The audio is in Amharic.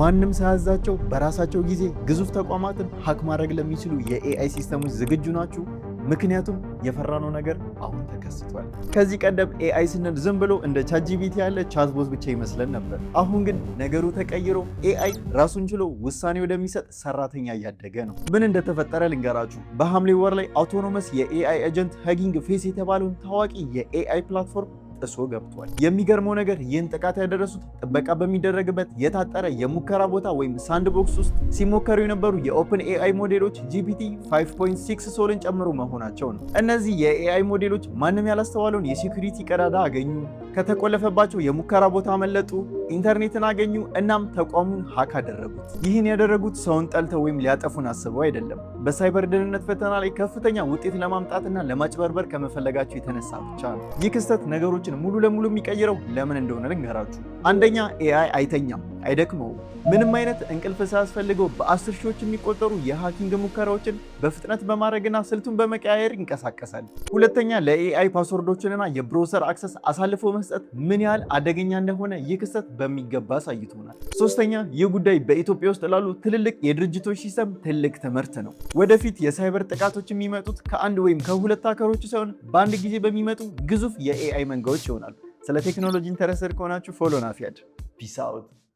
ማንም ሳያዛቸው በራሳቸው ጊዜ ግዙፍ ተቋማትን ሀክ ማድረግ ለሚችሉ የኤአይ ሲስተሞች ዝግጁ ናችሁ? ምክንያቱም የፈራነው ነገር አሁን ተከስቷል። ከዚህ ቀደም ኤአይ ስንል ዝም ብሎ እንደ ቻትጂፒቲ ያለ ቻትቦት ብቻ ይመስለን ነበር። አሁን ግን ነገሩ ተቀይሮ ኤአይ ራሱን ችሎ ውሳኔ ወደሚሰጥ ሰራተኛ እያደገ ነው። ምን እንደተፈጠረ ልንገራችሁ። በሐምሌ ወር ላይ አውቶኖመስ የኤአይ ኤጀንት ሀጊንግ ፌስ የተባለውን ታዋቂ የኤአይ ፕላትፎርም ጥሶ ገብቷል። የሚገርመው ነገር ይህን ጥቃት ያደረሱት ጥበቃ በሚደረግበት የታጠረ የሙከራ ቦታ ወይም ሳንድቦክስ ውስጥ ሲሞከሩ የነበሩ የኦፕን ኤአይ ሞዴሎች ጂፒቲ 5.6 ሶልን ጨምሮ መሆናቸው ነው። እነዚህ የኤአይ ሞዴሎች ማንም ያላስተዋለውን የሴኩሪቲ ቀዳዳ አገኙ፣ ከተቆለፈባቸው የሙከራ ቦታ አመለጡ፣ ኢንተርኔትን አገኙ፣ እናም ተቋሙን ሀክ አደረጉት። ይህን ያደረጉት ሰውን ጠልተው ወይም ሊያጠፉን አስበው አይደለም። በሳይበር ደህንነት ፈተና ላይ ከፍተኛ ውጤት ለማምጣትና ለማጭበርበር ከመፈለጋቸው የተነሳ ብቻ ነው። ይህ ክስተት ነገሮችን ሙሉ ለሙሉ የሚቀይረው ለምን እንደሆነ ልንገራችሁ። አንደኛ፣ ኤአይ አይተኛም፣ አይደክመውም። ምንም አይነት እንቅልፍ ሳያስፈልገው በ10 ሺዎች የሚቆጠሩ የሃኪንግ ሙከራዎችን በፍጥነት በማድረግና ስልቱን በመቀያየር ይንቀሳቀሳል። ሁለተኛ፣ ለኤአይ ፓስወርዶችንና የብሮሰር አክሰስ አሳልፎ መስጠት ምን ያህል አደገኛ እንደሆነ ይህ ክስተት በሚገባ አሳይቶናል። ሶስተኛ፣ ይህ ጉዳይ በኢትዮጵያ ውስጥ ላሉ ትልልቅ የድርጅቶች ሲስተም ትልቅ ትምህርት ነው። ወደፊት የሳይበር ጥቃቶች የሚመጡት ከአንድ ወይም ከሁለት ሃከሮች ሳይሆን በአንድ ጊዜ በሚመጡ ግዙፍ የኤአይ መንጋዎች ይሆናል። ስለ ቴክኖሎጂ ኢንተረስትድ ከሆናችሁ ፎሎ ናፊያድ። ፒስ አውት።